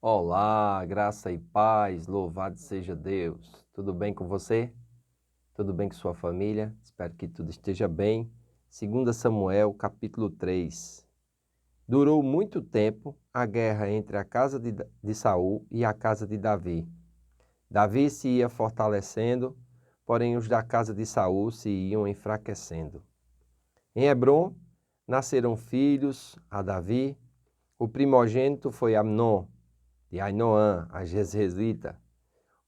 Olá, graça e paz, louvado seja Deus. Tudo bem com você? Tudo bem com sua família? Espero que tudo esteja bem. 2 Samuel, capítulo 3. Durou muito tempo a guerra entre a casa de Saul e a casa de Davi. Davi se ia fortalecendo, porém os da casa de Saul se iam enfraquecendo. Em Hebrom nasceram filhos a Davi. O primogênito foi Amnon, de Ainoã, a Jezreelita.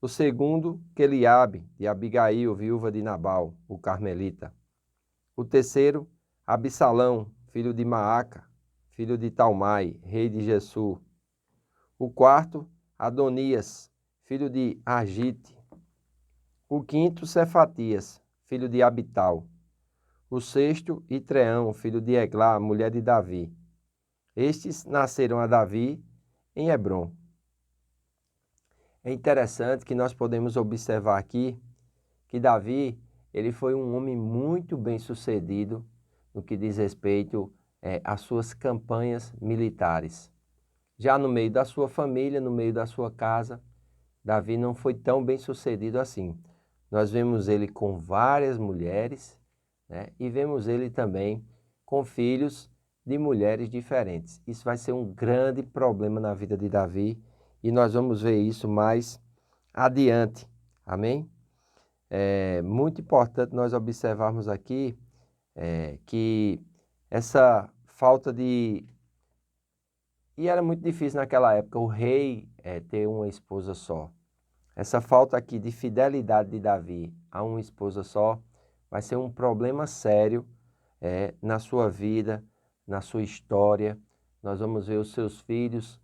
O segundo, Queliabe, de Abigail, viúva de Nabal, o carmelita. O terceiro, Absalão, filho de Maaca, filho de Talmai, rei de Gesur. O quarto, Adonias, filho de Agite. O quinto, Cefatias, filho de Abital. O sexto, Itreão, filho de Eglá, mulher de Davi. Estes nasceram a Davi em Hebrom. É interessante que nós podemos observar aqui que Davi, ele foi um homem muito bem sucedido no que diz respeito às suas campanhas militares. Já no meio da sua família, no meio da sua casa, Davi não foi tão bem sucedido assim. Nós vemos ele com várias mulheres, né? E vemos ele também com filhos de mulheres diferentes. Isso vai ser um grande problema na vida de Davi e nós vamos ver isso mais adiante. Amém? É muito importante nós observarmos aqui que essa falta de... E era muito difícil naquela época o rei ter uma esposa só. Essa falta aqui de fidelidade de Davi a uma esposa só vai ser um problema sério na sua vida, na sua história. Nós vamos ver os seus filhos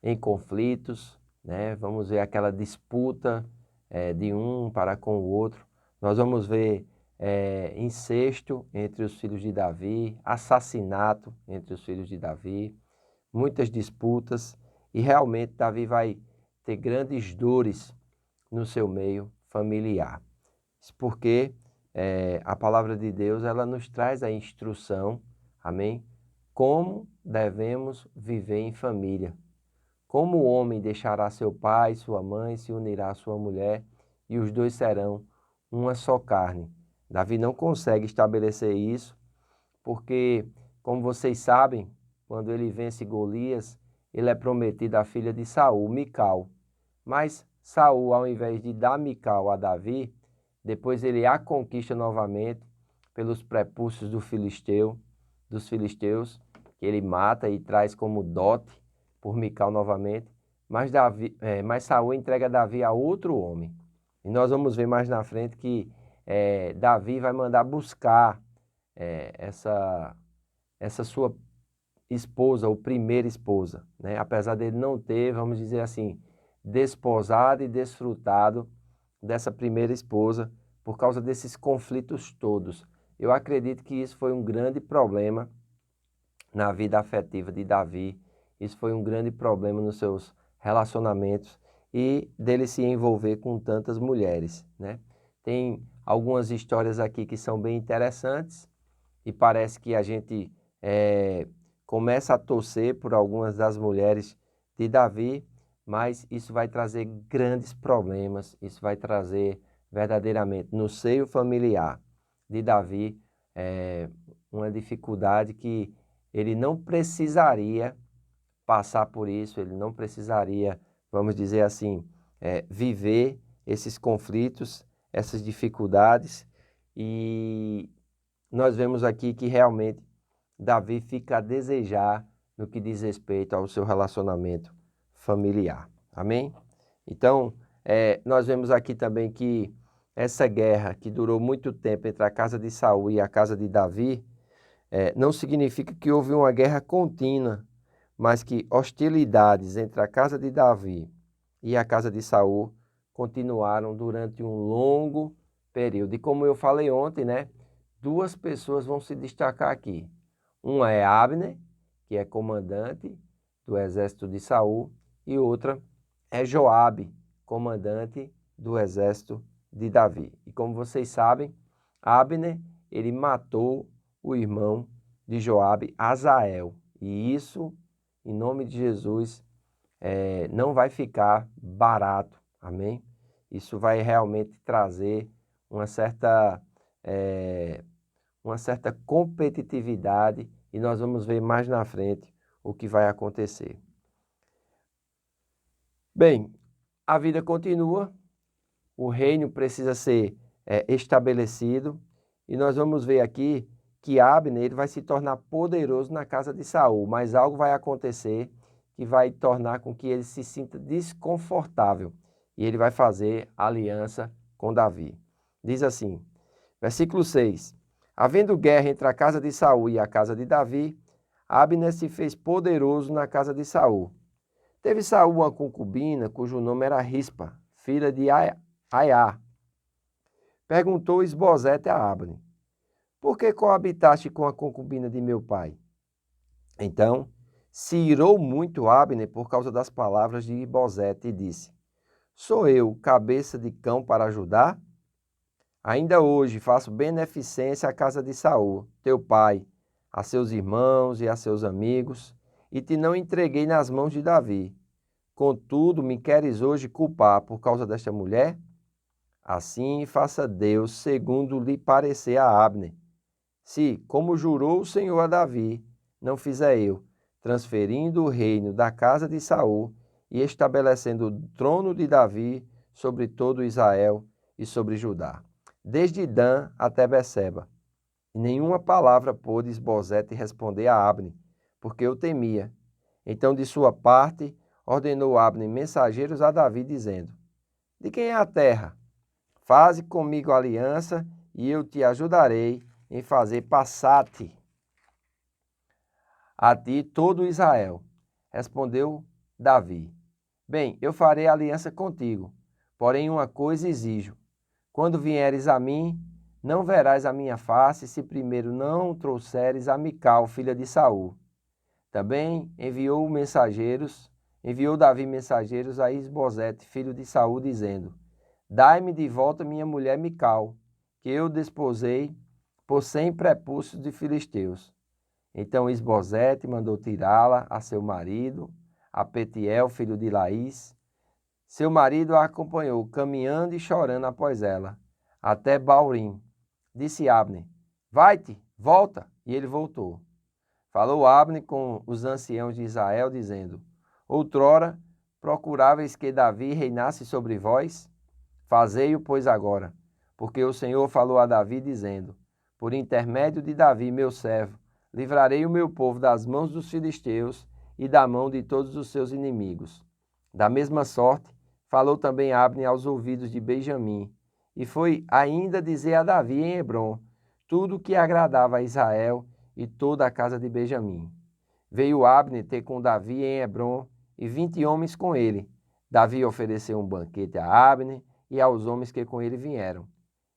em conflitos, né? Vamos ver aquela disputa de um para com o outro. Nós vamos ver incesto entre os filhos de Davi, assassinato entre os filhos de Davi, muitas disputas e realmente Davi vai ter grandes dores no seu meio familiar. Isso porque a palavra de Deus ela nos traz a instrução, amém? Como devemos viver em família. Como o homem deixará seu pai, sua mãe, se unirá à sua mulher, e os dois serão uma só carne. Davi não consegue estabelecer isso, porque, como vocês sabem, quando ele vence Golias, ele é prometido à filha de Saul, Mical. Mas Saul, ao invés de dar Mical a Davi, depois ele a conquista novamente pelos prepúcios dos filisteus, que ele mata e traz como dote por Mical novamente. Mas Saul entrega Davi a outro homem. E nós vamos ver mais na frente que Davi vai mandar buscar essa sua esposa, ou primeira esposa, né? Apesar dele não ter, vamos dizer assim, desposado e desfrutado dessa primeira esposa por causa desses conflitos todos. Eu acredito que isso foi um grande problema na vida afetiva de Davi. Isso foi um grande problema nos seus relacionamentos e dele se envolver com tantas mulheres, né? Tem algumas histórias aqui que são bem interessantes e parece que a gente começa a torcer por algumas das mulheres de Davi, mas isso vai trazer grandes problemas, isso vai trazer verdadeiramente no seio familiar de Davi uma dificuldade que ele não precisaria passar por isso, ele não precisaria, vamos dizer assim, viver esses conflitos, essas dificuldades, e nós vemos aqui que realmente Davi fica a desejar no que diz respeito ao seu relacionamento familiar. Amém? Então, nós vemos aqui também que essa guerra que durou muito tempo entre a casa de Saul e a casa de Davi, não significa que houve uma guerra contínua, mas que hostilidades entre a casa de Davi e a casa de Saul continuaram durante um longo período. E como eu falei ontem, né, duas pessoas vão se destacar aqui. Uma é Abner, que é comandante do exército de Saul, e outra é Joabe, comandante do exército de Davi. E como vocês sabem, Abner, ele matou o irmão de Joabe, Asael. E isso, em nome de Jesus, não vai ficar barato, amém? Isso vai realmente trazer uma certa competitividade e nós vamos ver mais na frente o que vai acontecer. Bem, a vida continua, o reino precisa ser estabelecido e nós vamos ver aqui que Abner ele vai se tornar poderoso na casa de Saul, mas algo vai acontecer que vai tornar com que ele se sinta desconfortável e ele vai fazer aliança com Davi. Diz assim, versículo 6, havendo guerra entre a casa de Saul e a casa de Davi, Abner se fez poderoso na casa de Saul. Teve Saul uma concubina cujo nome era Rispa, filha de Aiá. Perguntou Isbosete a Abner, por que coabitaste com a concubina de meu pai? Então se irou muito Abner por causa das palavras de Isbosete e disse, sou eu cabeça de cão para ajudar? Ainda hoje faço beneficência à casa de Saul, teu pai, a seus irmãos e a seus amigos, e te não entreguei nas mãos de Davi. Contudo, me queres hoje culpar por causa desta mulher? Assim faça Deus segundo lhe parecer a Abner. Se, como jurou o Senhor a Davi, não fizer eu, transferindo o reino da casa de Saul e estabelecendo o trono de Davi sobre todo Israel e sobre Judá, desde Dan até Beceba. E nenhuma palavra pôde Isbosete responder a Abner, porque eu temia. Então, de sua parte, ordenou Abner mensageiros a Davi, dizendo, de quem é a terra? Faze comigo aliança e eu te ajudarei em fazer passar-te a ti todo Israel. Respondeu Davi, bem, eu farei aliança contigo, porém uma coisa exijo, quando vieres a mim, não verás a minha face se primeiro não trouxeres a Mical, filha de Saul. Também enviou Davi mensageiros a Isbosete, filho de Saul, dizendo, dai-me de volta minha mulher Mical, que eu desposei por 100 prepúcios de filisteus. Então Isbosete mandou tirá-la a seu marido, a Petiel, filho de Laís. Seu marido a acompanhou, caminhando e chorando após ela, até Baurim. Disse Abner, vai-te, volta. E ele voltou. Falou Abner com os anciãos de Israel, dizendo, outrora procuráveis que Davi reinasse sobre vós? Fazei-o, pois, agora, porque o Senhor falou a Davi, dizendo, por intermédio de Davi, meu servo, livrarei o meu povo das mãos dos filisteus e da mão de todos os seus inimigos. Da mesma sorte, falou também Abner aos ouvidos de Benjamim, e foi ainda dizer a Davi em Hebrom, tudo o que agradava a Israel e toda a casa de Benjamim. Veio Abner ter com Davi em Hebrom e 20 homens com ele. Davi ofereceu um banquete a Abner e aos homens que com ele vieram.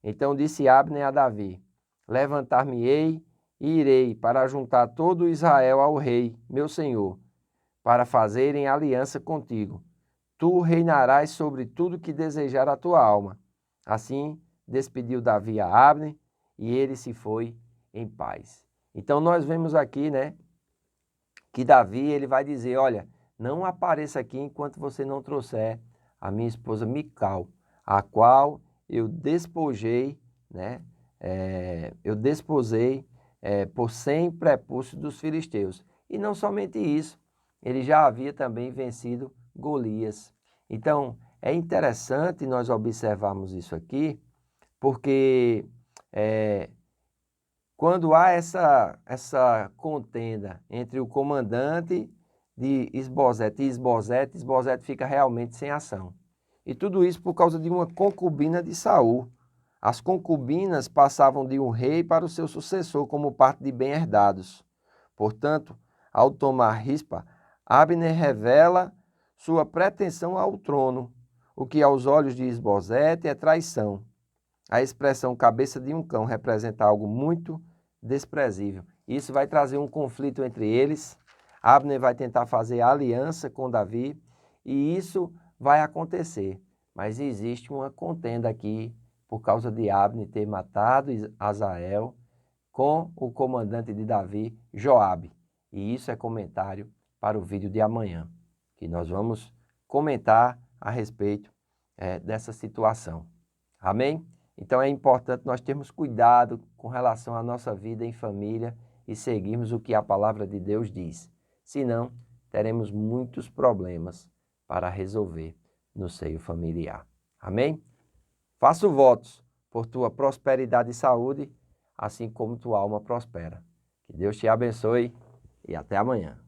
Então disse Abner a Davi, levantar-me-ei e irei para juntar todo Israel ao rei, meu senhor, para fazerem aliança contigo. Tu reinarás sobre tudo que desejar a tua alma. Assim despediu Davi a Abner e ele se foi em paz. Então nós vemos aqui, que Davi ele vai dizer, olha, não apareça aqui enquanto você não trouxer a minha esposa Mical, a qual eu despojei, por 100 prepúcios dos filisteus. E não somente isso, ele já havia também vencido Golias. Então, é interessante nós observarmos isso aqui, porque quando há essa contenda entre o comandante de Isbosete e Isbosete fica realmente sem ação. E tudo isso por causa de uma concubina de Saul. As concubinas passavam de um rei para o seu sucessor como parte de bem herdados. Portanto, ao tomar Rispa, Abner revela sua pretensão ao trono, o que aos olhos de Isbosete é traição. A expressão cabeça de um cão representa algo muito desprezível. Isso vai trazer um conflito entre eles. Abner vai tentar fazer aliança com Davi e isso vai acontecer. Mas existe uma contenda aqui por causa de Abner ter matado Asael com o comandante de Davi, Joabe. E isso é comentário para o vídeo de amanhã. Que que nós vamos comentar a respeito dessa situação. Amém? Então é importante nós termos cuidado com relação à nossa vida em família e seguirmos o que a palavra de Deus diz. Senão, teremos muitos problemas para resolver no seio familiar. Amém? Faço votos por tua prosperidade e saúde, assim como tua alma prospera. Que Deus te abençoe e até amanhã.